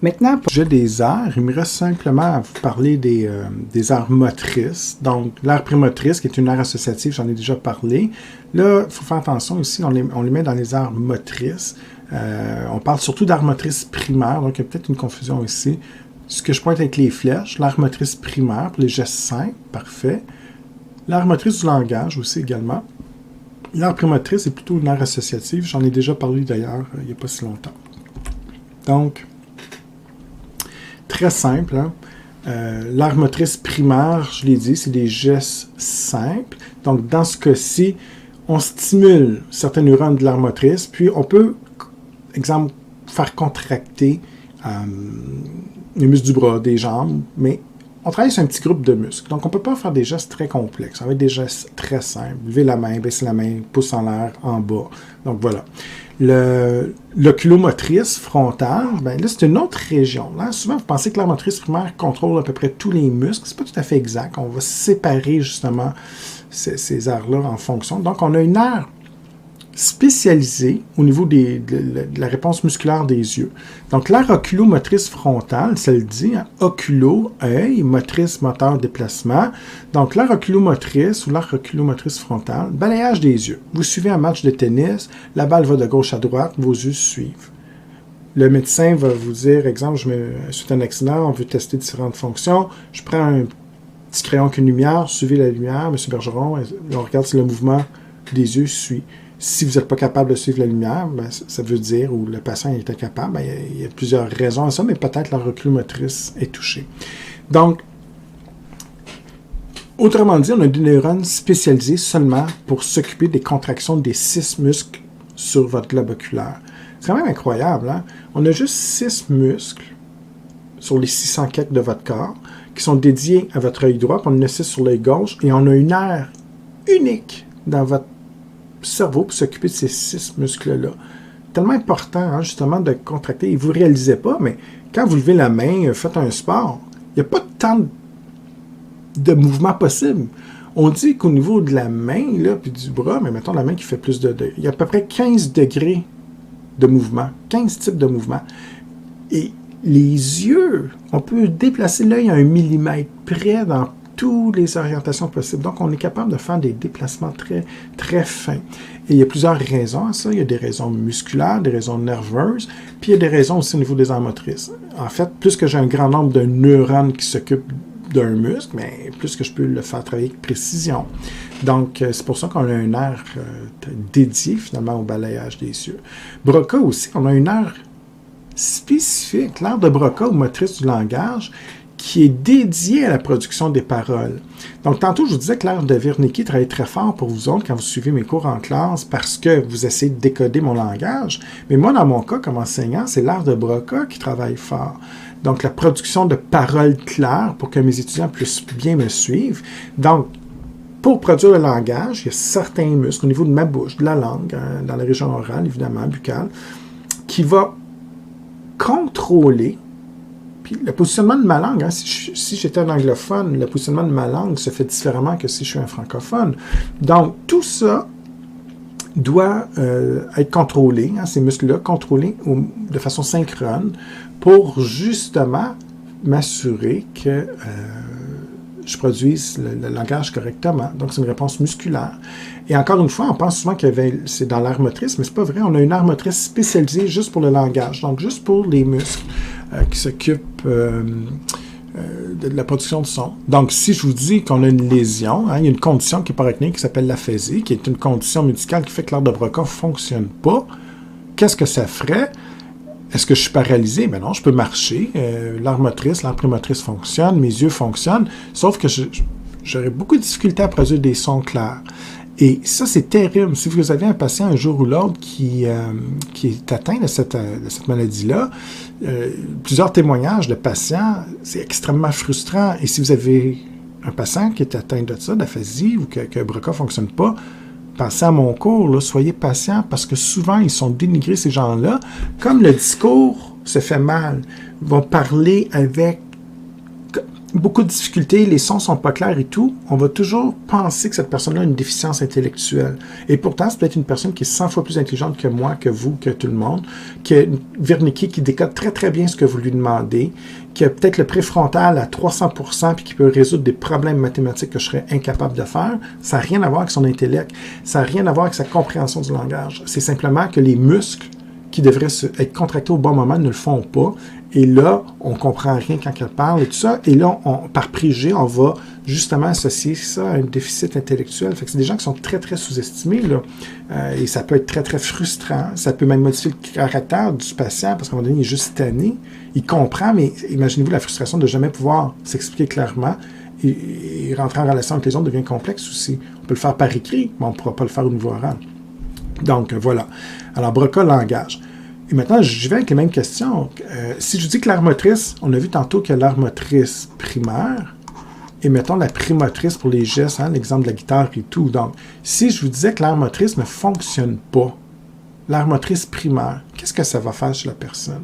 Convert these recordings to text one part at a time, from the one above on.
Maintenant, pour le sujet des aires, il me reste simplement à vous parler des aires motrices. Donc, l'aire prémotrice, qui est une aire associative, j'en ai déjà parlé. Là, il faut faire attention ici, on les met dans les aires motrices. On parle surtout d'aire motrice primaire, donc il y a peut-être une confusion ici. Ce que je pointe avec les flèches, l'aire motrice primaire pour les gestes simples, parfait. L'aire motrice du langage aussi également. L'aire prémotrice est plutôt une aire associative, j'en ai déjà parlé d'ailleurs il n'y a pas si longtemps. Donc, très simple, hein? L'aire motrice primaire, je l'ai dit, c'est des gestes simples. Donc, dans ce cas-ci, on stimule certains neurones de l'aire motrice, puis on peut, exemple, faire contracter les muscles du bras, des jambes, mais on travaille sur un petit groupe de muscles. Donc, on ne peut pas faire des gestes très complexes. Ça va être des gestes très simples. Lever la main, baisser la main, pouce en l'air, en bas. Donc, voilà. L'oculomotrice frontale, ben là, c'est une autre région. Là, souvent, vous pensez que l'aire motrice primaire contrôle à peu près tous les muscles. C'est pas tout à fait exact. On va séparer, justement, ces aires-là en fonction. Donc, on a une aire spécialisée au niveau de la réponse musculaire des yeux. Donc, l'aire oculomotrice frontale, ça le dit, hein, oculo, œil, motrice, moteur, déplacement. Donc, l'aire oculomotrice ou l'aire oculomotrice frontale, balayage des yeux. Vous suivez un match de tennis, la balle va de gauche à droite, vos yeux suivent. Le médecin va vous dire, exemple, suite à un accident, on veut tester différentes fonctions, je prends un petit crayon avec une lumière, suivez la lumière, M. Bergeron, on regarde si le mouvement des yeux suit. Si vous n'êtes pas capable de suivre la lumière, ben, ça veut dire, ou le patient est incapable, ben, il y a plusieurs raisons à ça, mais peut-être l'aire oculomotrice est touchée. Donc, autrement dit, on a des neurones spécialisés seulement pour s'occuper des contractions des 6 muscles sur votre globe oculaire. C'est quand même incroyable, hein? On a juste 6 muscles sur les 600 quelques de votre corps qui sont dédiés à votre œil droit, puis on en a 6 sur l'œil gauche, et on a une aire unique dans votre cerveau pour s'occuper de ces 6 muscles-là. Tellement important, hein, justement, de contracter. Et vous ne réalisez pas, mais quand vous levez la main, faites un sport, il n'y a pas tant de mouvements possibles. On dit qu'au niveau de la main, là, puis du bras, mais mettons la main qui fait plus il y a à peu près 15 degrés de mouvement, 15 types de mouvements. Et les yeux, on peut déplacer l'œil à 1 millimètre près dans toutes les orientations possibles. Donc, on est capable de faire des déplacements très, très fins. Et il y a plusieurs raisons à ça. Il y a des raisons musculaires, des raisons nerveuses, puis il y a des raisons aussi au niveau des aires motrices. En fait, plus que j'ai un grand nombre de neurones qui s'occupent d'un muscle, mais plus que je peux le faire travailler avec précision. Donc, c'est pour ça qu'on a une aire dédiée, finalement, au balayage des yeux. Broca aussi, on a une aire spécifique, l'aire de Broca ou motrice du langage, qui est dédié à la production des paroles. Donc, tantôt, je vous disais que l'aire de Wernicke travaille très fort pour vous autres quand vous suivez mes cours en classe parce que vous essayez de décoder mon langage. Mais moi, dans mon cas, comme enseignant, c'est l'aire de Broca qui travaille fort. Donc, la production de paroles claires pour que mes étudiants puissent bien me suivre. Donc, pour produire le langage, il y a certains muscles au niveau de ma bouche, de la langue, hein, dans la région orale, évidemment, buccale, qui va contrôler. Puis le positionnement de ma langue, hein, si j'étais un anglophone, le positionnement de ma langue se fait différemment que si je suis un francophone. Donc, tout ça doit être contrôlé, hein, ces muscles-là, contrôlés de façon synchrone pour justement m'assurer que je produise le langage correctement. Donc, c'est une réponse musculaire. Et encore une fois, on pense souvent que c'est dans l'aire motrice, mais c'est pas vrai. On a une aire motrice spécialisée juste pour le langage, donc juste pour les muscles qui s'occupent de la production de son. Donc, si je vous dis qu'on a une lésion, hein, il y a une condition qui est paraclinique qui s'appelle l'aphasie, qui est une condition médicale qui fait que l'aire de Broca ne fonctionne pas, qu'est-ce que ça ferait? Est-ce que je suis paralysé? Ben non, je peux marcher. L'aire motrice, l'aire prémotrice fonctionne, mes yeux fonctionnent, sauf que j'aurais beaucoup de difficulté à produire des sons clairs. Et ça, c'est terrible. Si vous avez un patient un jour ou l'autre qui est atteint de cette maladie-là, plusieurs témoignages de patients, c'est extrêmement frustrant. Et si vous avez un patient qui est atteint de ça, d'aphasie, ou que Broca ne fonctionne pas, pensez à mon cours, là, soyez patient, parce que souvent, ils sont dénigrés, ces gens-là. Comme le discours se fait mal, ils vont parler avec... beaucoup de difficultés, les sons sont pas clairs et tout, on va toujours penser que cette personne-là a une déficience intellectuelle. Et pourtant, c'est peut-être une personne qui est 100 fois plus intelligente que moi, que vous, que tout le monde, qui a une Wernicke qui décode très très bien ce que vous lui demandez, qui a peut-être le préfrontal à 300% puis qui peut résoudre des problèmes mathématiques que je serais incapable de faire. Ça n'a rien à voir avec son intellect, ça n'a rien à voir avec sa compréhension du langage. C'est simplement que les muscles qui devraient être contractés au bon moment ne le font pas. Et là, on ne comprend rien quand elle parle et tout ça. Et là, par préjugé, on va justement associer ça à un déficit intellectuel. Fait que c'est des gens qui sont très, très sous-estimés, là. Et ça peut être très, très frustrant. Ça peut même modifier le caractère du patient parce qu'à un moment donné, il est juste tanné. Il comprend, mais imaginez-vous la frustration de ne jamais pouvoir s'expliquer clairement. Et rentrer en relation avec les autres devient complexe aussi. On peut le faire par écrit, mais on ne pourra pas le faire au niveau oral. Donc, voilà. Alors, Broca, langage. Et maintenant, je vais avec les mêmes questions. Si je vous dis que l'aire motrice, on a vu tantôt que l'aire motrice primaire, et mettons la primotrice pour les gestes, hein, l'exemple de la guitare et tout. Donc, si je vous disais que l'aire motrice ne fonctionne pas, l'aire motrice primaire, qu'est-ce que ça va faire chez la personne?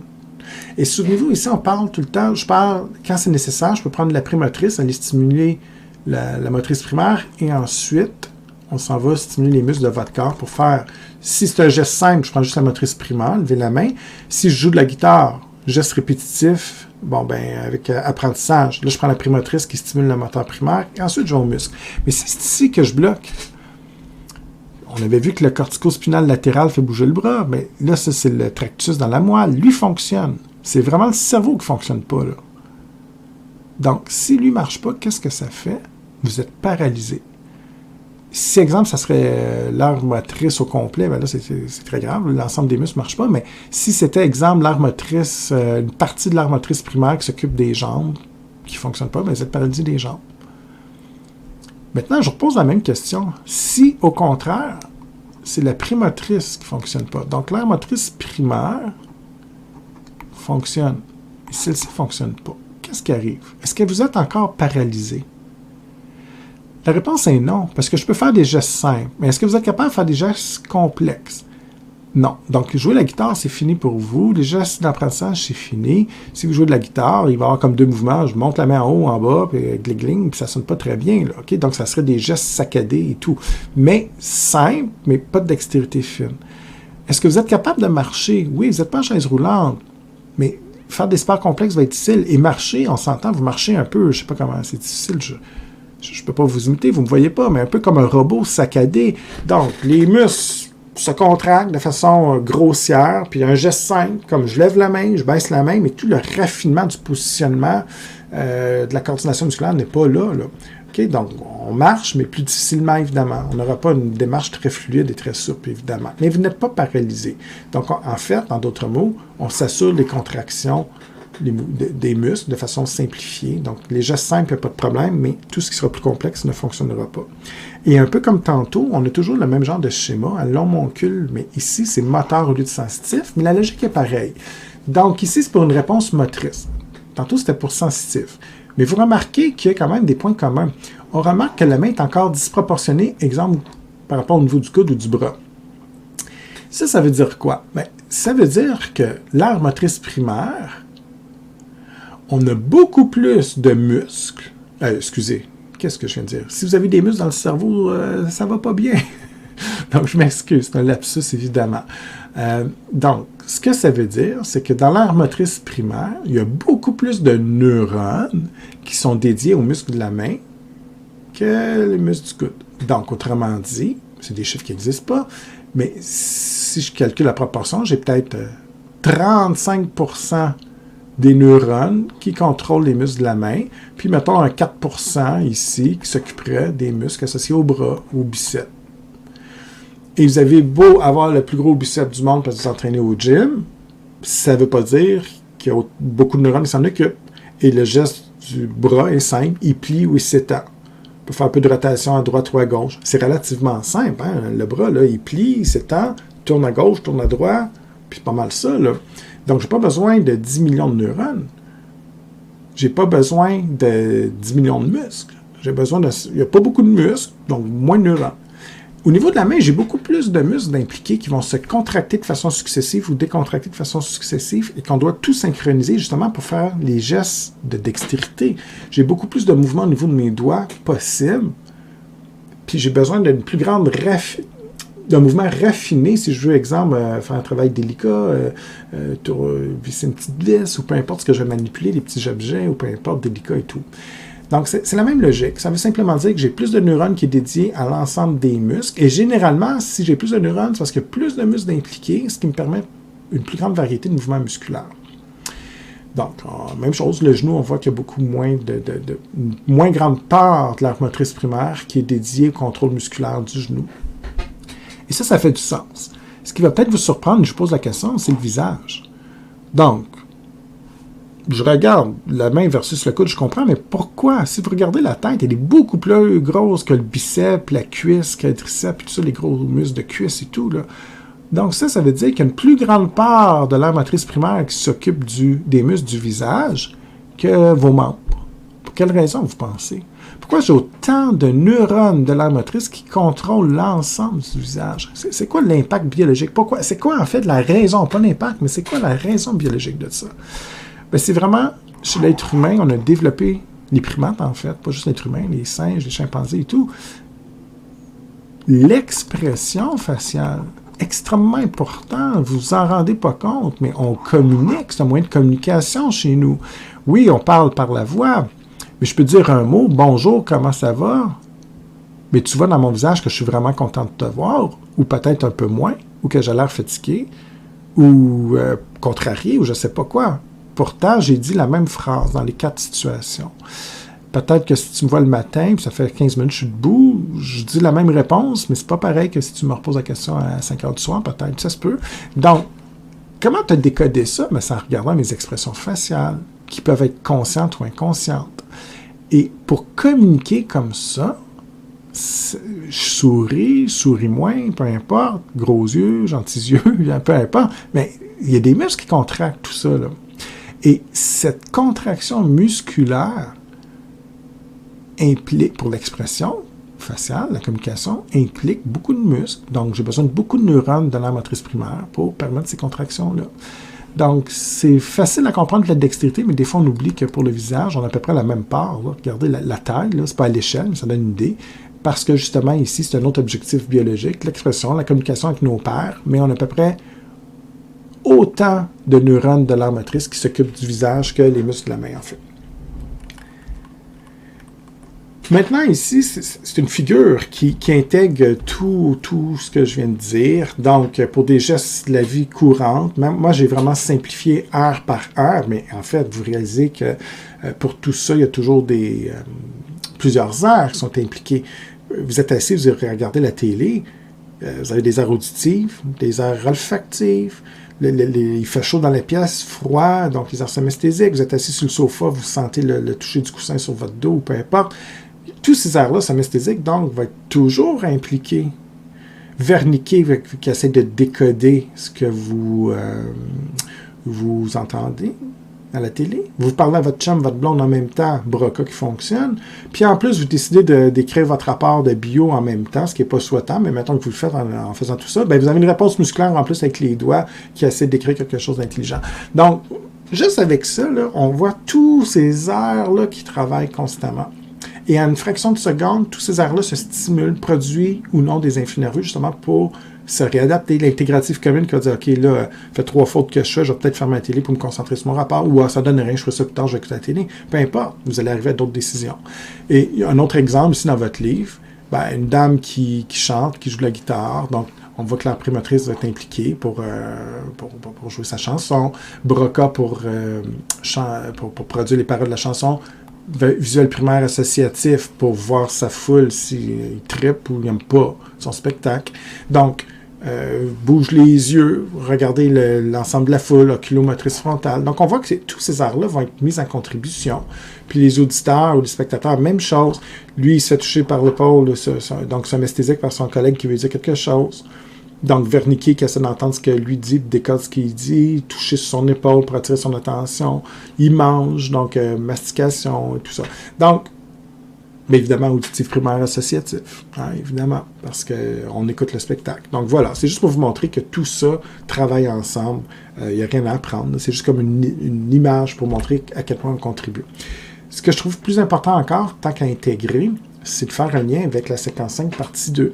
Et souvenez-vous, ici, on parle tout le temps, je parle, quand c'est nécessaire, je peux prendre la primotrice, aller stimuler la motrice primaire, et ensuite, on s'en va stimuler les muscles de votre corps pour faire, si c'est un geste simple, je prends juste la motrice primaire, lever la main. Si je joue de la guitare, geste répétitif, bon, ben, avec apprentissage, là, je prends la primotrice qui stimule le moteur primaire, et ensuite, je vais au muscle. Mais c'est ici que je bloque. On avait vu que le corticospinal latéral fait bouger le bras, mais là, ça, c'est le tractus dans la moelle. Lui fonctionne. C'est vraiment le cerveau qui ne fonctionne pas, là. Donc, si lui ne marche pas, qu'est-ce que ça fait? Vous êtes paralysé. Si, exemple, ça serait l'aire motrice au complet, ben là, c'est très grave, l'ensemble des muscles ne marche pas, mais si c'était, exemple, l'aire motrice, une partie de l'aire motrice primaire qui s'occupe des jambes, qui ne fonctionne pas, ben vous êtes paralysé des jambes. Maintenant, je repose la même question. Si, au contraire, c'est la primotrice qui ne fonctionne pas, donc l'aire motrice primaire fonctionne, et celle-ci ne fonctionne pas, qu'est-ce qui arrive? Est-ce que vous êtes encore paralysé? La réponse est non, parce que je peux faire des gestes simples. Mais est-ce que vous êtes capable de faire des gestes complexes? Non. Donc, jouer la guitare, c'est fini pour vous. Les gestes d'apprentissage, c'est fini. Si vous jouez de la guitare, il va y avoir comme deux mouvements. Je monte la main en haut, en bas, puis gling, puis ça sonne pas très bien. Là, okay? Donc, ça serait des gestes saccadés et tout. Mais simple, mais pas de dextérité fine. Est-ce que vous êtes capable de marcher? Oui, vous n'êtes pas en chaise roulante, mais faire des sports complexes va être difficile. Et marcher, on s'entend, vous marchez un peu, je sais pas comment, c'est difficile, je ne peux pas vous imiter, vous ne me voyez pas, mais un peu comme un robot saccadé. Donc, les muscles se contractent de façon grossière, puis un geste simple, comme je lève la main, je baisse la main, mais tout le raffinement du positionnement de la coordination musculaire n'est pas là. Okay? Donc, on marche, mais plus difficilement, évidemment. On n'aura pas une démarche très fluide et très souple, évidemment. Mais vous n'êtes pas paralysé. Donc, en fait, en d'autres mots, on s'assure des contractions des muscles de façon simplifiée. Donc, les gestes simples, il n'y a pas de problème, mais tout ce qui sera plus complexe ne fonctionnera pas. Et un peu comme tantôt, on a toujours le même genre de schéma, à long moncule, mais ici, c'est moteur au lieu de sensitif, mais la logique est pareille. Donc, ici, c'est pour une réponse motrice. Tantôt, c'était pour sensitif. Mais vous remarquez qu'il y a quand même des points communs. On remarque que la main est encore disproportionnée, exemple, par rapport au niveau du coude ou du bras. Ça veut dire quoi? Bien, ça veut dire que l'aire motrice primaire, on a beaucoup plus de muscles. Excusez, qu'est-ce que je viens de dire? Si vous avez des muscles dans le cerveau, ça va pas bien. Donc, je m'excuse, c'est un lapsus, évidemment. Donc, ce que ça veut dire, c'est que dans l'aire motrice primaire, il y a beaucoup plus de neurones qui sont dédiés aux muscles de la main que les muscles du coude. Donc, autrement dit, c'est des chiffres qui n'existent pas, mais si je calcule la proportion, j'ai peut-être 35% des neurones qui contrôlent les muscles de la main, puis mettons un 4% ici qui s'occuperait des muscles associés au bras, au biceps. Et vous avez beau avoir le plus gros biceps du monde parce que vous entraînez au gym, ça ne veut pas dire qu'il y a beaucoup de neurones qui s'en occupent. Et le geste du bras est simple, il plie ou il s'étend. On peut faire un peu de rotation à droite ou à gauche. C'est relativement simple, hein? Le bras, là, il plie, il s'étend, tourne à gauche, tourne à droite, puis c'est pas mal ça, là. Donc, je n'ai pas besoin de 10 millions de neurones. J'ai pas besoin de 10 millions de muscles. J'ai besoin de... Il n'y a pas beaucoup de muscles, donc moins de neurones. Au niveau de la main, j'ai beaucoup plus de muscles impliqués qui vont se contracter de façon successive ou décontracter de façon successive et qu'on doit tout synchroniser justement pour faire les gestes de dextérité. J'ai beaucoup plus de mouvements au niveau de mes doigts possible. Puis j'ai besoin d'un mouvement raffiné, si je veux, exemple, faire un travail délicat, visser une petite vis, ou peu importe ce que je vais manipuler, des petits objets, ou peu importe, délicat et tout. Donc, c'est la même logique. Ça veut simplement dire que j'ai plus de neurones qui est dédié à l'ensemble des muscles. Et généralement, si j'ai plus de neurones, c'est parce qu'il y a plus de muscles impliqués, ce qui me permet une plus grande variété de mouvements musculaires. Donc, même chose, le genou, on voit qu'il y a beaucoup moins moins grande part de l'aire motrice primaire qui est dédiée au contrôle musculaire du genou. Et ça fait du sens. Ce qui va peut-être vous surprendre, je pose la question, c'est le visage. Donc, je regarde la main versus le coude, je comprends, mais pourquoi? Si vous regardez la tête, elle est beaucoup plus grosse que le biceps, la cuisse, que le triceps, et tout ça, les gros muscles de cuisse et tout, là. Donc ça veut dire qu'il y a une plus grande part de l'aire motrice primaire qui s'occupe des muscles du visage que vos membres. Pour quelle raison, vous pensez? Pourquoi j'ai autant de neurones de l'aire motrice qui contrôlent l'ensemble du visage? C'est quoi l'impact biologique? Pourquoi? C'est quoi, en fait, la raison? Pas l'impact, mais c'est quoi la raison biologique de ça? Bien, c'est vraiment, chez l'être humain, on a développé, les primates en fait, pas juste l'être humain, les singes, les chimpanzés et tout, l'expression faciale, extrêmement important, vous vous en rendez pas compte, mais on communique, c'est un moyen de communication chez nous. Oui, on parle par la voix, mais je peux dire un mot, bonjour, comment ça va? Mais tu vois dans mon visage que je suis vraiment content de te voir, ou peut-être un peu moins, ou que j'ai l'air fatigué, ou contrarié, ou je sais pas quoi. Pourtant, j'ai dit la même phrase dans les 4 situations. Peut-être que si tu me vois le matin, puis ça fait 15 minutes que je suis debout, je dis la même réponse, mais c'est pas pareil que si tu me reposes la question à 5 heures du soir, peut-être, ça se peut. Donc, comment tu as décodé ça? Ben, c'est en regardant mes expressions faciales, qui peuvent être conscientes ou inconscientes. Et pour communiquer comme ça, je souris moins, peu importe, gros yeux, gentils yeux, peu importe, mais il y a des muscles qui contractent tout ça, là. Et cette contraction musculaire implique, pour l'expression faciale, la communication, implique beaucoup de muscles. Donc, j'ai besoin de beaucoup de neurones de l'aire motrice primaire pour permettre ces contractions-là. Donc, c'est facile à comprendre la dextérité, mais des fois, on oublie que pour le visage, on a à peu près la même part. Là. Regardez la taille, c'est pas à l'échelle, mais ça donne une idée. Parce que, justement, ici, c'est un autre objectif biologique, l'expression, la communication avec nos pairs, mais on a à peu près autant de neurones de l'aire motrice qui s'occupent du visage que les muscles de la main, en fait. Maintenant, ici, c'est une figure qui intègre tout ce que je viens de dire. Donc, pour des gestes de la vie courante, même moi, j'ai vraiment simplifié heure par heure, mais en fait, vous réalisez que pour tout ça, il y a toujours plusieurs heures qui sont impliquées. Vous êtes assis, vous regardez la télé, vous avez des aires auditives, des aires olfactives, il fait chaud dans la pièce, froid, donc les aires somesthésiques, vous êtes assis sur le sofa, vous sentez le toucher du coussin sur votre dos, peu importe. Tous ces aires-là somesthésiques, donc, vont être toujours impliqués. Wernicke, qui essaie de décoder ce que vous entendez à la télé. Vous parlez à votre chum, votre blonde en même temps, Broca qui fonctionne. Puis en plus, vous décidez d'écrire votre rapport de bio en même temps, ce qui n'est pas souhaitable, mais mettons que vous le faites en faisant tout ça, bien, vous avez une réponse musculaire en plus avec les doigts qui essaie d'écrire quelque chose d'intelligent. Donc, juste avec ça, là, on voit tous ces aires-là qui travaillent constamment. Et à une fraction de seconde, tous ces aires-là se stimulent, produisent ou non des influx nerveux, justement pour se réadapter. L'intégrative commune qui va dire, OK, là, fait 3 fautes que je fais, je vais peut-être fermer la télé pour me concentrer sur mon rapport, ou ça donne rien, je ferai ça plus tard, je vais écouter la télé. Peu importe, vous allez arriver à d'autres décisions. Et il y a un autre exemple ici dans votre livre, une dame qui chante, qui joue de la guitare, donc on voit que la primatrice va être impliquée pour jouer sa chanson, Broca pour produire les paroles de la chanson, visuel primaire associatif pour voir sa foule s'il trippe ou il n'aime pas son spectacle. Donc, bouge les yeux, regardez l'ensemble de la foule, oculomotrice frontale. Donc, on voit que tous ces arts-là vont être mis en contribution. Puis les auditeurs ou les spectateurs, même chose. Lui, il se fait toucher par l'épaule, donc somesthésique par son collègue qui veut dire quelque chose. Donc, Wernicke qui essaie d'entendre ce que lui dit, décode ce qu'il dit, toucher sur son épaule pour attirer son attention. Il mange, donc mastication et tout ça. Donc, Mais évidemment, auditif primaire associatif, hein, évidemment, parce qu'on écoute le spectacle. Donc voilà, c'est juste pour vous montrer que tout ça travaille ensemble. Il n'y a rien à apprendre. C'est juste comme une image pour montrer à quel point on contribue. Ce que je trouve plus important encore, tant qu'à intégrer, c'est de faire un lien avec la séquence 5, partie 2.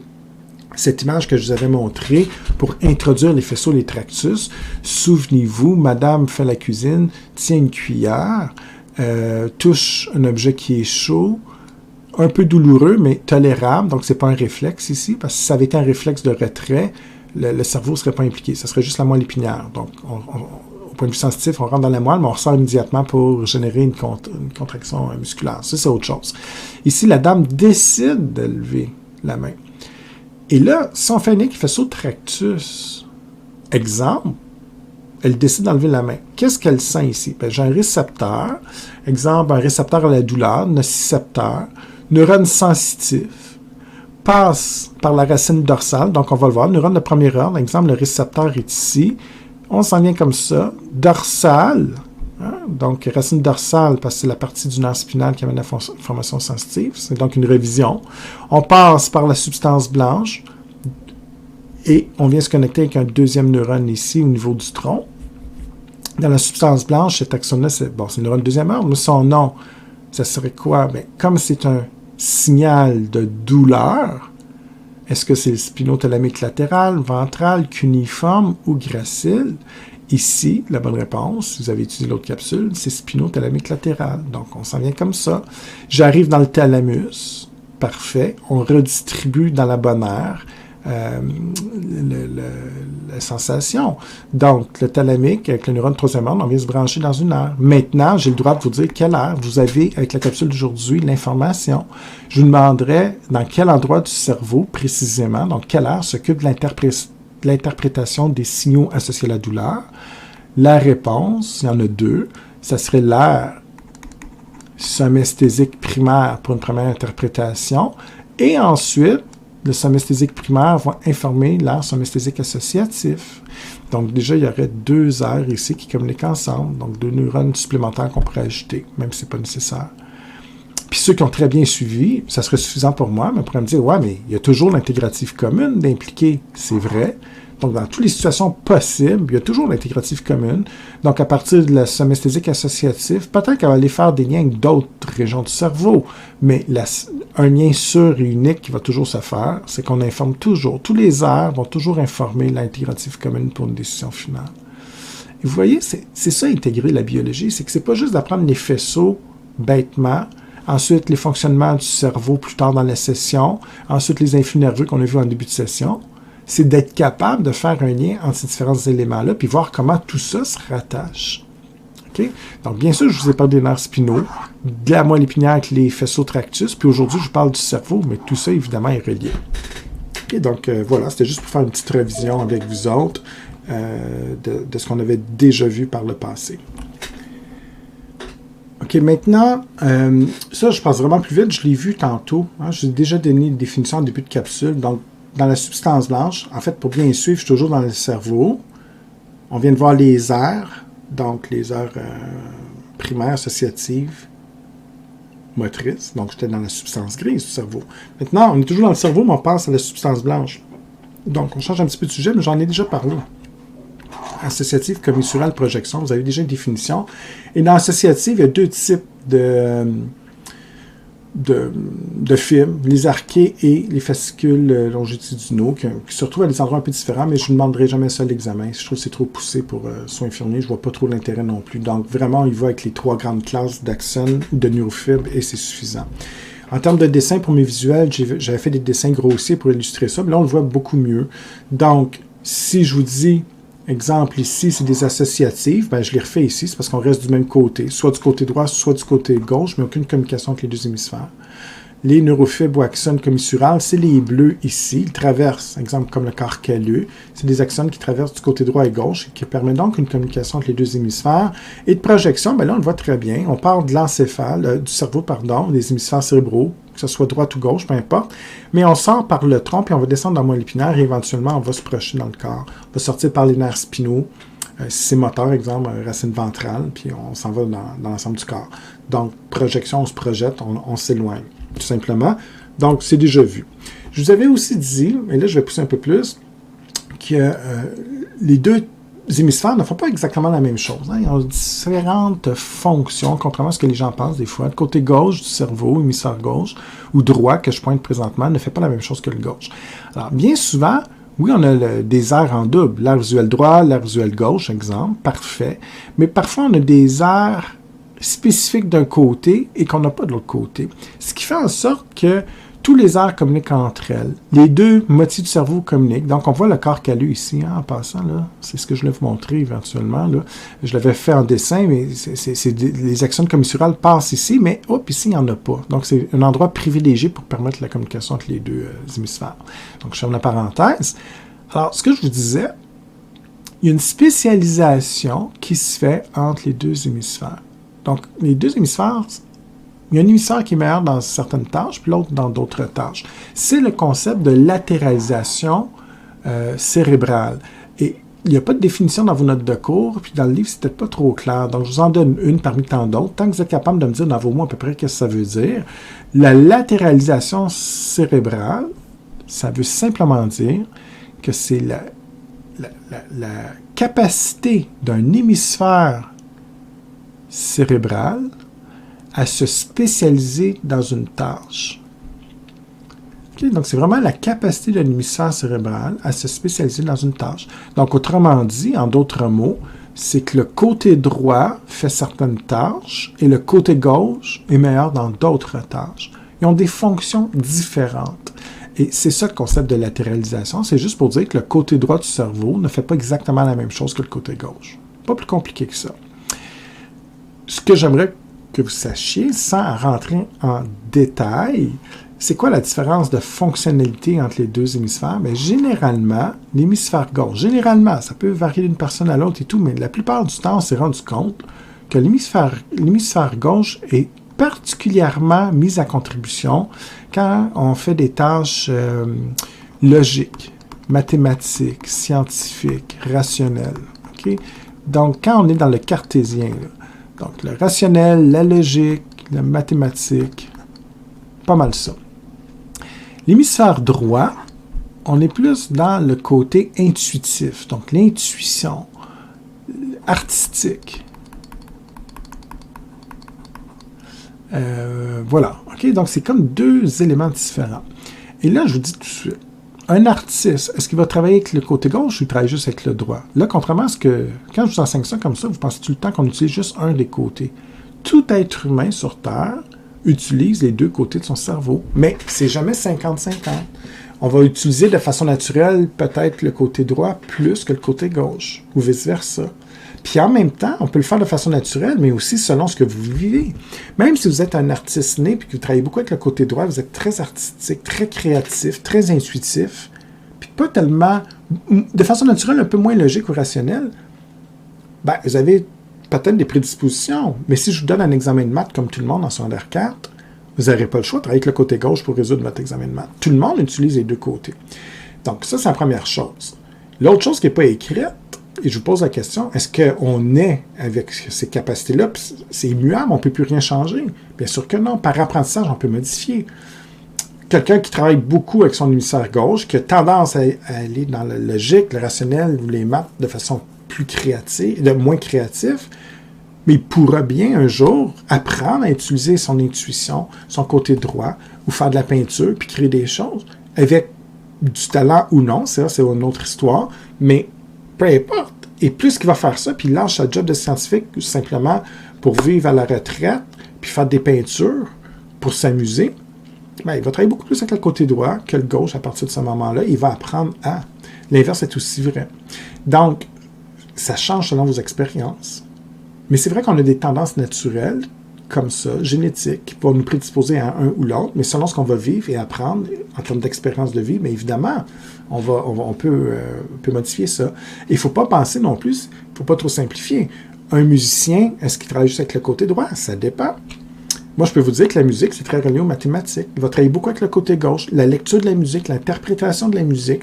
Cette image que je vous avais montrée pour introduire les faisceaux, les tractus. Souvenez-vous, madame fait la cuisine, tient une cuillère, touche un objet qui est chaud, un peu douloureux, mais tolérable, donc c'est pas un réflexe ici, parce que si ça avait été un réflexe de retrait, le cerveau ne serait pas impliqué, ça serait juste la moelle épinière. Donc, au point de vue sensitif, on rentre dans la moelle, mais on ressort immédiatement pour générer une contraction musculaire. Ça, c'est autre chose. Ici, la dame décide de lever la main. Et là, si on fait un lien qui fait saut tractus, exemple, elle décide d'enlever la main. Qu'est-ce qu'elle sent ici? Ben, j'ai un récepteur, exemple, un récepteur à la douleur, nocicepteur, neurone sensitif, passe par la racine dorsale, donc on va le voir, neurone de premier ordre, exemple, le récepteur est ici, on s'en vient comme ça, dorsale, hein? Donc racine dorsale, parce que c'est la partie du nerf spinal qui amène la formation sensitive, c'est donc une révision. On passe par la substance blanche, et on vient se connecter avec un deuxième neurone ici, au niveau du tronc. Dans la substance blanche, cet axone-là, c'est le neurone de deuxième ordre, mais son nom, ça serait quoi? Bien, comme c'est un signal de douleur, est-ce que c'est le spinothalamique latéral, ventral, cuniforme ou gracile? Ici, la bonne réponse, si vous avez utilisé l'autre capsule, c'est spinothalamique latéral. Donc, on s'en vient comme ça. J'arrive dans le thalamus. Parfait. On redistribue dans la bonne aire la sensation. Donc, le thalamique, avec le neurone de troisième ordre, on vient se brancher dans une aire. Maintenant, j'ai le droit de vous dire quelle aire vous avez, avec la capsule d'aujourd'hui, l'information. Je vous demanderai dans quel endroit du cerveau, précisément, donc quelle aire s'occupe de l'interprétation des signaux associés à la douleur. La réponse, il y en a deux, ça serait l'aire somesthésique primaire pour une première interprétation, et ensuite, le somesthésique primaire va informer l'aire somesthésique associatif. Donc déjà, il y aurait deux aires ici qui communiquent ensemble, donc deux neurones supplémentaires qu'on pourrait ajouter, même si ce n'est pas nécessaire. Puis ceux qui ont très bien suivi, ça serait suffisant pour moi, mais on pourrait me dire, ouais, mais il y a toujours l'intégrative commune d'impliquer. C'est vrai. Donc, dans toutes les situations possibles, il y a toujours l'intégrative commune. Donc, à partir de la somesthésique associative, peut-être qu'elle va aller faire des liens avec d'autres régions du cerveau, mais un lien sûr et unique qui va toujours se faire, c'est qu'on informe toujours. Tous les aires vont toujours informer l'intégrative commune pour une décision finale. Et vous voyez, c'est ça, intégrer la biologie, c'est que c'est pas juste d'apprendre les faisceaux bêtement, ensuite les fonctionnements du cerveau plus tard dans la session, ensuite les influx nerveux qu'on a vus en début de session. C'est d'être capable de faire un lien entre ces différents éléments-là, puis voir comment tout ça se rattache. Okay? Donc, bien sûr, je vous ai parlé des nerfs spinaux, de la moelle épinière avec les faisceaux tractus, puis aujourd'hui, je vous parle du cerveau, mais tout ça, évidemment, est relié. Okay? Donc, voilà, c'était juste pour faire une petite révision avec vous autres de ce qu'on avait déjà vu par le passé. OK, maintenant, ça, je passe vraiment plus vite, je l'ai vu tantôt. Hein, je vous ai déjà donné une définition en début de capsule, donc dans la substance blanche, en fait, pour bien suivre, je suis toujours dans le cerveau. On vient de voir les aires, donc les aires primaires, associatives, motrices. Donc, j'étais dans la substance grise du cerveau. Maintenant, on est toujours dans le cerveau, mais on passe à la substance blanche. Donc, on change un petit peu de sujet, mais j'en ai déjà parlé. Associative, commissurale, projection, vous avez déjà une définition. Et dans l'associative, il y a deux types de fibres, les archées et les fascicules longitudinaux, qui se retrouvent à des endroits un peu différents, mais je ne demanderai jamais ça à l'examen. Je trouve que c'est trop poussé pour soins infirmiers, je ne vois pas trop l'intérêt non plus. Donc, vraiment, il va avec les trois grandes classes d'axones ou de neurofibres, et c'est suffisant. En termes de dessin, pour mes visuels, j'avais fait des dessins grossiers pour illustrer ça, mais là, on le voit beaucoup mieux. Donc, si je vous dis, exemple ici, c'est des associatives, ben, je les refais ici, c'est parce qu'on reste du même côté, soit du côté droit, soit du côté gauche, mais aucune communication entre les deux hémisphères. Les neurofibres ou axones commissurales, c'est les bleus ici, ils traversent, exemple comme le corps calleux, c'est des axones qui traversent du côté droit et gauche, et qui permettent donc une communication entre les deux hémisphères. Et de projection, ben là, on le voit très bien, on part de l'encéphale, du cerveau, pardon, des hémisphères cérébraux, que ce soit droite ou gauche, peu importe, mais on sort par le tronc, puis on va descendre dans le moelle épinière, et éventuellement, on va se projeter dans le corps. On va sortir par les nerfs spinaux, si c'est moteur, exemple, racine ventrale, puis on s'en va dans l'ensemble du corps. Donc, projection, on se projette, on s'éloigne. tout simplement. Donc, c'est déjà vu. Je vous avais aussi dit, et là, je vais pousser un peu plus, que les deux hémisphères ne font pas exactement la même chose. Hein. Ils ont différentes fonctions, contrairement à ce que les gens pensent des fois. Le côté gauche du cerveau, hémisphère gauche, ou droit, que je pointe présentement, ne fait pas la même chose que le gauche. Alors, bien souvent, oui, on a des aires en double. L'aire visuelle droit, l'aire visuelle gauche, exemple, parfait. Mais parfois, on a des aires spécifiques d'un côté et qu'on n'a pas de l'autre côté. Ce qui fait en sorte que tous les aires communiquent entre elles. Les deux moitiés du cerveau communiquent. Donc, on voit le corps calleux ici, hein, en passant. Là. C'est ce que je vais vous montrer éventuellement. Là. Je l'avais fait en dessin, mais les axones commissurales passent ici, mais hop, ici, il n'y en a pas. Donc, c'est un endroit privilégié pour permettre la communication entre les deux hémisphères. Donc, je ferme la parenthèse. Alors, ce que je vous disais, il y a une spécialisation qui se fait entre les deux hémisphères. Donc, les deux hémisphères, il y a un hémisphère qui est meilleur dans certaines tâches, puis l'autre dans d'autres tâches. C'est le concept de latéralisation cérébrale. Et il n'y a pas de définition dans vos notes de cours, puis dans le livre, c'est peut-être pas trop clair. Donc, je vous en donne une parmi tant d'autres. Tant que vous êtes capable de me dire dans vos mots à peu près qu'est-ce que ça veut dire. La latéralisation cérébrale, ça veut simplement dire que c'est la capacité d'un hémisphère cérébral à se spécialiser dans une tâche. Okay? Donc, c'est vraiment la capacité d'un hémisphère cérébral à se spécialiser dans une tâche. Donc, autrement dit, en d'autres mots, c'est que le côté droit fait certaines tâches et le côté gauche est meilleur dans d'autres tâches. Ils ont des fonctions différentes. Et c'est ça le concept de latéralisation. C'est juste pour dire que le côté droit du cerveau ne fait pas exactement la même chose que le côté gauche. Pas plus compliqué que ça. Ce que j'aimerais que vous sachiez, sans rentrer en détail, c'est quoi la différence de fonctionnalité entre les deux hémisphères? Bien, généralement, l'hémisphère gauche, généralement, ça peut varier d'une personne à l'autre et tout, mais la plupart du temps, on s'est rendu compte que l'hémisphère gauche est particulièrement mis à contribution quand on fait des tâches logiques, mathématiques, scientifiques, rationnelles. Okay? Donc, quand on est dans le cartésien, là, donc, le rationnel, la logique, la mathématique, pas mal ça. L'hémisphère droit, on est plus dans le côté intuitif, donc l'intuition, artistique. Voilà, ok? Donc, c'est comme deux éléments différents. Et là, je vous dis tout de suite, un artiste, est-ce qu'il va travailler avec le côté gauche ou il travaille juste avec le droit? Là, contrairement à ce que, quand je vous enseigne ça comme ça, vous pensez tout le temps qu'on utilise juste un des côtés. Tout être humain sur Terre utilise les deux côtés de son cerveau, mais c'est jamais 50-50. On va utiliser de façon naturelle peut-être le côté droit plus que le côté gauche, ou vice-versa. Puis en même temps, on peut le faire de façon naturelle, mais aussi selon ce que vous vivez. Même si vous êtes un artiste né et que vous travaillez beaucoup avec le côté droit, vous êtes très artistique, très créatif, très intuitif, puis pas tellement, de façon naturelle, un peu moins logique ou rationnelle, ben, vous avez peut-être des prédispositions. Mais si je vous donne un examen de maths comme tout le monde en secondaire 4, vous n'aurez pas le choix de travailler avec le côté gauche pour résoudre votre examen de maths. Tout le monde utilise les deux côtés. Donc ça, c'est la première chose. L'autre chose qui n'est pas écrite, et je vous pose la question, est-ce qu'on est avec ces capacités-là, c'est immuable, on ne peut plus rien changer? Bien sûr que non. Par apprentissage, on peut modifier. Quelqu'un qui travaille beaucoup avec son hémisphère gauche, qui a tendance à aller dans la logique, le rationnel ou les maths de façon plus créative, moins créatif, mais il pourra bien un jour apprendre à utiliser son intuition, son côté droit, ou faire de la peinture, puis créer des choses, avec du talent ou non, ça c'est une autre histoire, mais peu importe. Et plus qu'il va faire ça, puis il lâche sa job de scientifique simplement pour vivre à la retraite, puis faire des peintures pour s'amuser, ben, il va travailler beaucoup plus avec le côté droit que le gauche à partir de ce moment-là. Il va apprendre à. L'inverse est aussi vrai. Donc, ça change selon vos expériences. Mais c'est vrai qu'on a des tendances naturelles, comme ça, génétiques, qui vont nous prédisposer à un ou l'autre, mais selon ce qu'on va vivre et apprendre en termes d'expérience de vie, mais évidemment, on peut modifier ça. Et il ne faut pas penser non plus, il ne faut pas trop simplifier. Un musicien, est-ce qu'il travaille juste avec le côté droit? Ça dépend. Moi, je peux vous dire que la musique, c'est très relié aux mathématiques. Il va travailler beaucoup avec le côté gauche. La lecture de la musique, l'interprétation de la musique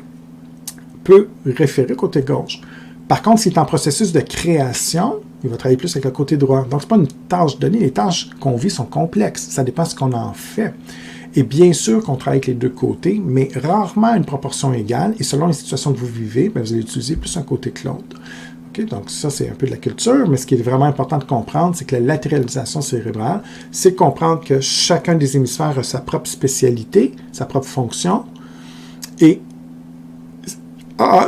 peut référer au côté gauche. Par contre, s'il est en processus de création, il va travailler plus avec le côté droit. Donc, ce n'est pas une tâche donnée. Les tâches qu'on vit sont complexes. Ça dépend de ce qu'on en fait. Et bien sûr qu'on travaille avec les deux côtés, mais rarement à une proportion égale. Et selon les situations que vous vivez, bien, vous allez utiliser plus un côté que l'autre. Okay? Donc ça, c'est un peu de la culture, mais ce qui est vraiment important de comprendre, c'est que la latéralisation cérébrale, c'est de comprendre que chacun des hémisphères a sa propre spécialité, sa propre fonction. Et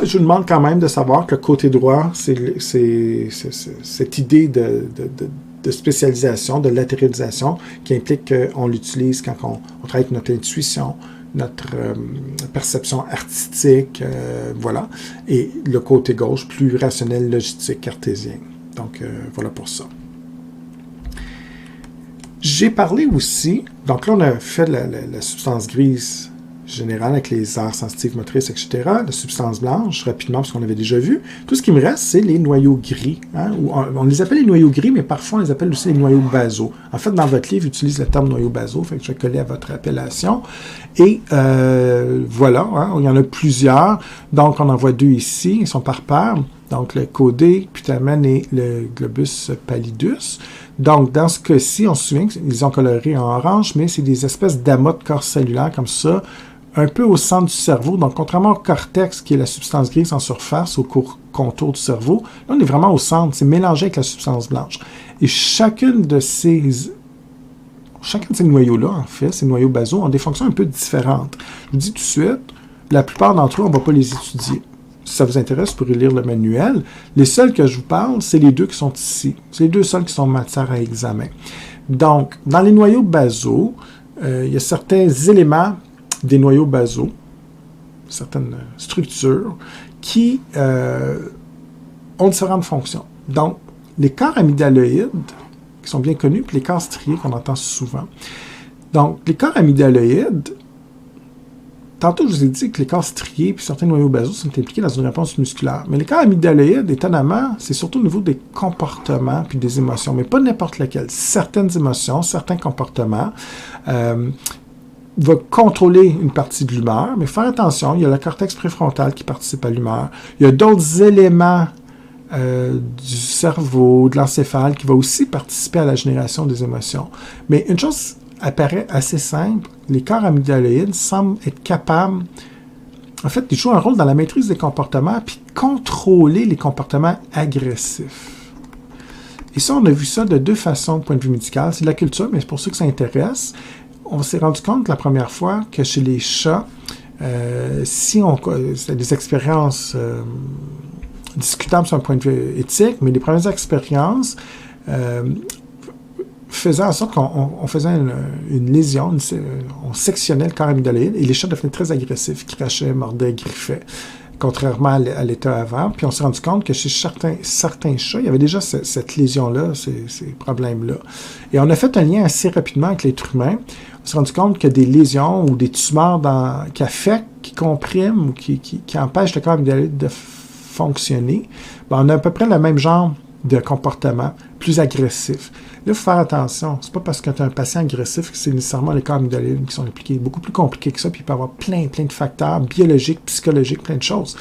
je vous demande quand même de savoir que le côté droit, c'est cette idée de spécialisation, de latéralisation, qui implique qu'on l'utilise quand on travaille avec notre intuition, notre perception artistique, voilà. Et le côté gauche, plus rationnel, logistique, cartésien. Donc, voilà pour ça. J'ai parlé aussi, donc là, on a fait la substance grise générale avec les aires sensitives motrices, etc. La substance blanche, rapidement, parce qu'on avait déjà vu. Tout ce qui me reste, c'est les noyaux gris. Hein, on les appelle les noyaux gris, mais parfois on les appelle aussi les noyaux basaux. En fait, dans votre livre, utilise le terme noyaux basaux, fait que je vais coller à votre appellation. Et voilà, hein, il y en a plusieurs. Donc, on en voit deux ici, ils sont par paire. Donc, le codé, putamen et le globus pallidus. Donc, dans ce cas-ci, on se souvient qu'ils ont coloré en orange, mais c'est des espèces d'amas de corps cellulaires comme ça, un peu au centre du cerveau. Donc, contrairement au cortex, qui est la substance grise en surface, au contour du cerveau, là, on est vraiment au centre. C'est mélangé avec la substance blanche. Et chacun de ces noyaux-là, en fait, ces noyaux basaux, ont des fonctions un peu différentes. Je vous dis tout de suite, la plupart d'entre eux, on ne va pas les étudier. Si ça vous intéresse, vous pourrez lire le manuel. Les seuls que je vous parle, c'est les deux qui sont ici. C'est les deux seuls qui sont matière à examen. Donc, dans les noyaux basaux, il y a certains éléments des noyaux basaux, certaines structures, qui ont différentes fonctions. Donc, les corps amygdaloïdes, qui sont bien connus, puis les corps striés qu'on entend souvent. Donc, les corps amygdaloïdes, tantôt, je vous ai dit que les corps striés puis certains noyaux basaux sont impliqués dans une réponse musculaire. Mais les corps amygdaloïdes, étonnamment, c'est surtout au niveau des comportements puis des émotions, mais pas n'importe lesquelles. Certaines émotions, certains comportements vont contrôler une partie de l'humeur, mais faire attention, il y a le cortex préfrontal qui participe à l'humeur. Il y a d'autres éléments du cerveau, de l'encéphale, qui va aussi participer à la génération des émotions. Mais une chose apparaît assez simple, les corps amygdaloïdes semblent être capables, en fait, ils jouent un rôle dans la maîtrise des comportements puis contrôler les comportements agressifs. Et ça, on a vu ça de deux façons, point de vue médical. C'est de la culture, mais c'est pour ceux que ça intéresse. On s'est rendu compte la première fois que chez les chats, c'est des expériences discutables sur un point de vue éthique, mais les premières expériences faisaient en sorte qu'on faisait une lésion, on sectionnait le corps amygdaloïde et les chats devenaient très agressifs, crachaient, mordaient, griffaient, contrairement à l'état avant. Puis on s'est rendu compte que chez certains chats, il y avait déjà cette lésion-là, ces problèmes-là. Et on a fait un lien assez rapidement avec l'être humain. On s'est rendu compte que des lésions ou des tumeurs qui affectent, qui compriment ou qui empêchent le corps amygdaloïde de fonctionner, ben on a à peu près le même genre de comportement, plus agressif. Là, il faut faire attention. C'est pas parce que tu as un patient agressif que c'est nécessairement les corps amygdaloïdes qui sont impliqués. Beaucoup plus compliqué que ça, puis il peut y avoir plein de facteurs biologiques, psychologiques, plein de choses.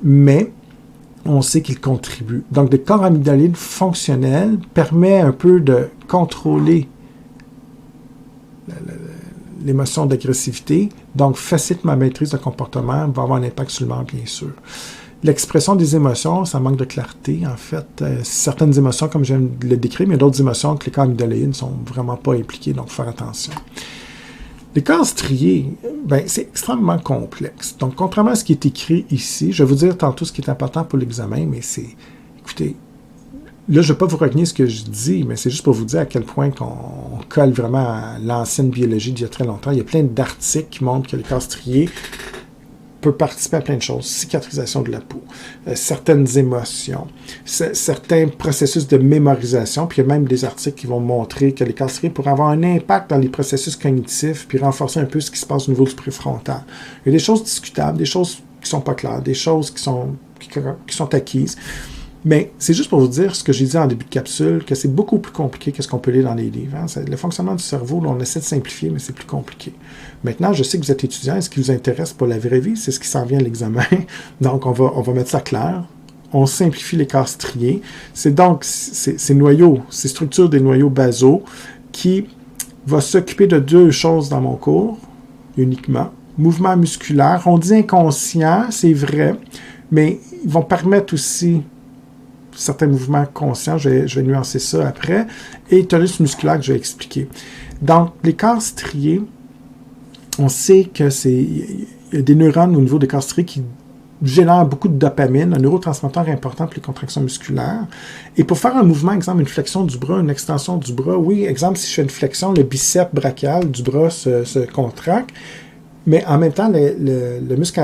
Mais on sait qu'ils contribuent. Donc, des corps amygdaloïdes fonctionnels permet un peu de contrôler l'émotion d'agressivité, donc facilite ma maîtrise de comportement, va avoir un impact sur l'humeur, bien sûr. L'expression des émotions, ça manque de clarté, en fait. Certaines émotions, comme je viens de le décrire, mais il y a d'autres émotions que les corps amygdaloïdes ne sont vraiment pas impliqués, donc il faut faire attention. Les corps striés, ben, c'est extrêmement complexe. Donc, contrairement à ce qui est écrit ici, je vais vous dire tantôt ce qui est important pour l'examen, mais c'est... Écoutez, là, je ne vais pas vous retenir ce que je dis, mais c'est juste pour vous dire à quel point qu'on colle vraiment à l'ancienne biologie d'il y a très longtemps. Il y a plein d'articles qui montrent que les corps striés peut participer à plein de choses. Cicatrisation de la peau, certaines émotions, certains processus de mémorisation, puis il y a même des articles qui vont montrer que les corps striés pourraient avoir un impact dans les processus cognitifs, puis renforcer un peu ce qui se passe au niveau du préfrontal. Il y a des choses discutables, des choses qui ne sont pas claires, des choses qui sont acquises. Mais c'est juste pour vous dire ce que j'ai dit en début de capsule, que c'est beaucoup plus compliqué que ce qu'on peut lire dans les livres. Hein. Le fonctionnement du cerveau, là, on essaie de simplifier, mais c'est plus compliqué. Maintenant, je sais que vous êtes étudiant, et ce qui vous intéresse pour la vraie vie, c'est ce qui s'en vient à l'examen. Donc, on va mettre ça clair. On simplifie les corps striés. C'est donc ces noyaux, ces structures des noyaux basaux qui va s'occuper de deux choses dans mon cours, uniquement. Mouvement musculaire, on dit inconscient, c'est vrai, mais ils vont permettre aussi certains mouvements conscients, je vais nuancer ça après, et tonus musculaire que je vais expliquer. Donc, les corps striés, on sait il y a des neurones au niveau des corps striés qui génèrent beaucoup de dopamine, un neurotransmetteur important pour les contractions musculaires. Et pour faire un mouvement, exemple, une flexion du bras, une extension du bras, oui, exemple, si je fais une flexion, le biceps brachial du bras se contracte, mais en même temps, le muscle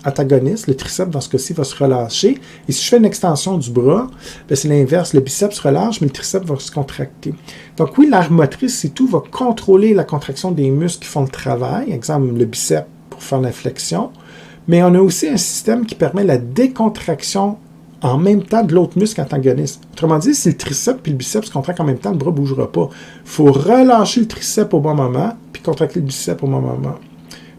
antagoniste, le triceps, dans ce cas-ci, va se relâcher. Et si je fais une extension du bras, c'est l'inverse. Le biceps se relâche, mais le triceps va se contracter. Donc oui, l'aire motrice, c'est tout, va contrôler la contraction des muscles qui font le travail. Exemple, le biceps pour faire la flexion. Mais on a aussi un système qui permet la décontraction en même temps de l'autre muscle antagoniste. Autrement dit, si le triceps et le biceps se contractent en même temps, le bras ne bougera pas. Il faut relâcher le triceps au bon moment, puis contracter le biceps au bon moment.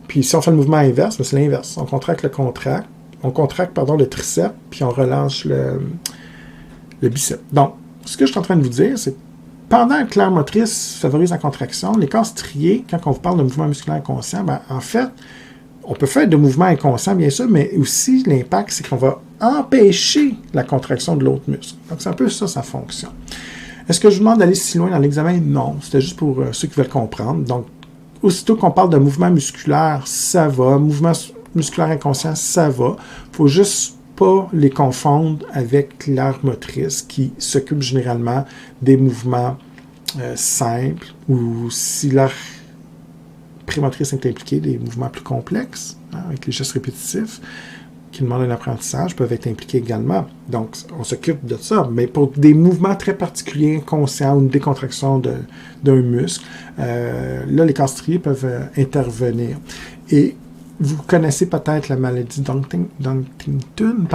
Puis si on fait le mouvement inverse, c'est l'inverse. On contracte le triceps, puis on relâche le biceps. Donc, ce que je suis en train de vous dire, c'est que pendant que l'aire motrice favorise la contraction, les corps striés, quand on vous parle de mouvement musculaire inconscient, en fait, on peut faire de mouvements inconscients, bien sûr, mais aussi l'impact, c'est qu'on va empêcher la contraction de l'autre muscle. Donc, c'est un peu ça, sa fonction. Est-ce que je vous demande d'aller si loin dans l'examen? Non. C'était juste pour ceux qui veulent comprendre. Donc, aussitôt qu'on parle de mouvement musculaire, ça va. Mouvement musculaire inconscient, ça va. Il ne faut juste pas les confondre avec l'aire motrice qui s'occupe généralement des mouvements simples ou si l'aire prémotrice est impliquée, des mouvements plus complexes, avec les gestes répétitifs qui demandent un apprentissage, peuvent être impliqués également. Donc, on s'occupe de ça. Mais pour des mouvements très particuliers, inconscients, ou une décontraction d'un muscle, là, les corps striés peuvent intervenir. Et vous connaissez peut-être la maladie d'Huntington,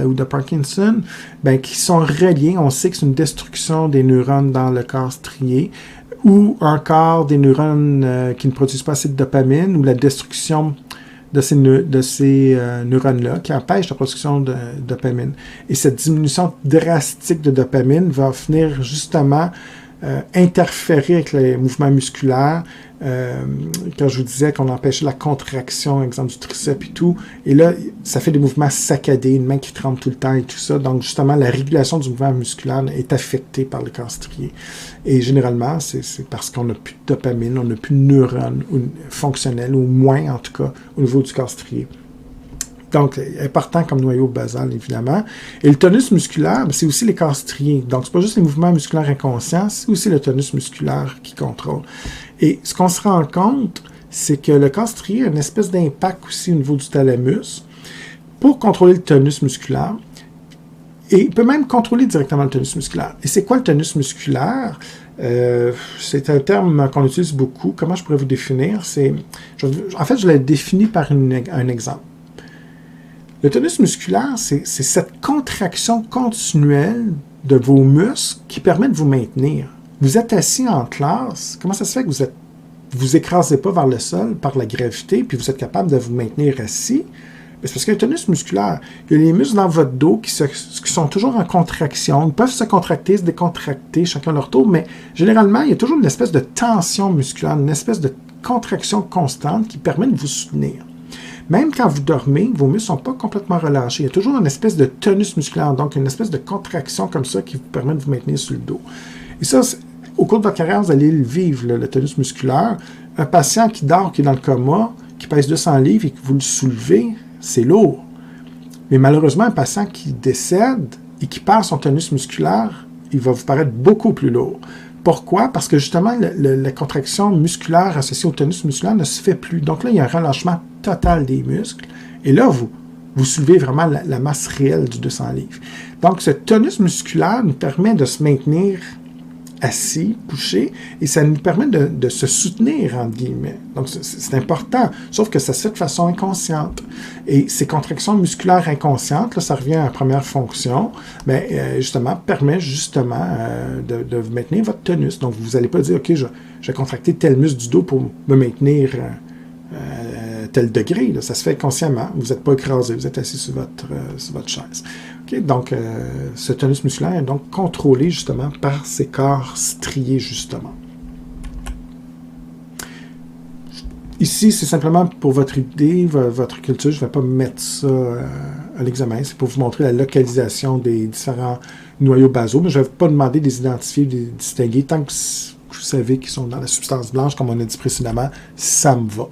ou de Parkinson, qui sont reliés. On sait que c'est une destruction des neurones dans le corps strié, ou encore des neurones qui ne produisent pas assez de dopamine, ou la destruction de ces neurones-là qui empêchent la production de dopamine. Et cette diminution drastique de dopamine va venir justement interférer avec les mouvements musculaires. Quand je vous disais qu'on empêchait la contraction, exemple du triceps et tout, et là, ça fait des mouvements saccadés, une main qui tremble tout le temps et tout ça. Donc, justement, la régulation du mouvement musculaire est affectée par le corps strié. Et généralement, c'est parce qu'on n'a plus de dopamine, on n'a plus de neurones fonctionnels, ou moins en tout cas, au niveau du corps strié. Donc, important comme noyau basal, évidemment. Et le tonus musculaire, c'est aussi les corps striés. Donc, c'est pas juste les mouvements musculaires inconscients, c'est aussi le tonus musculaire qui contrôle. Et ce qu'on se rend compte, c'est que le corps strié a une espèce d'impact aussi au niveau du thalamus pour contrôler le tonus musculaire. Et il peut même contrôler directement le tonus musculaire. Et c'est quoi le tonus musculaire? C'est un terme qu'on utilise beaucoup. Comment je pourrais vous définir? En fait, je l'ai défini par un exemple. Le tonus musculaire, c'est cette contraction continuelle de vos muscles qui permet de vous maintenir. Vous êtes assis en classe, comment ça se fait que vous écrasez pas vers le sol par la gravité, puis vous êtes capable de vous maintenir assis? C'est parce qu'il y a un tonus musculaire. Il y a les muscles dans votre dos qui sont toujours en contraction. Ils peuvent se contracter, se décontracter, chacun leur tour, mais généralement, il y a toujours une espèce de tension musculaire, une espèce de contraction constante qui permet de vous soutenir. Même quand vous dormez, vos muscles ne sont pas complètement relâchés. Il y a toujours une espèce de tonus musculaire, donc une espèce de contraction comme ça qui vous permet de vous maintenir sur le dos. Et ça, au cours de votre carrière, vous allez le vivre, le tonus musculaire. Un patient qui dort, qui est dans le coma, qui pèse 200 livres et que vous le soulevez, c'est lourd. Mais malheureusement, un patient qui décède et qui perd son tonus musculaire, il va vous paraître beaucoup plus lourd. Pourquoi? Parce que justement, la contraction musculaire associée au tonus musculaire ne se fait plus. Donc là, il y a un relâchement total des muscles. Et là, vous soulevez vraiment la masse réelle du 200 livres. Donc, ce tonus musculaire nous permet de se maintenir assis, couché, et ça nous permet de se soutenir, entre guillemets. Donc, c'est important, sauf que ça se fait de façon inconsciente. Et ces contractions musculaires inconscientes, là, ça revient à la première fonction, mais justement, permet justement de maintenir votre tonus. Donc, vous n'allez pas dire, OK, je vais contracter tel muscle du dos pour me maintenir tel degré. Là. Ça se fait consciemment. Vous n'êtes pas écrasé, vous êtes assis sur votre chaise. Okay? Donc, ce tonus musculaire est donc contrôlé justement par ces corps striés, justement. Ici, c'est simplement pour votre idée, votre culture. Je ne vais pas mettre ça à l'examen. C'est pour vous montrer la localisation des différents noyaux basaux. Mais je ne vais pas demander de les identifier, de les distinguer. Tant que vous savez qu'ils sont dans la substance blanche, comme on a dit précédemment, ça me va.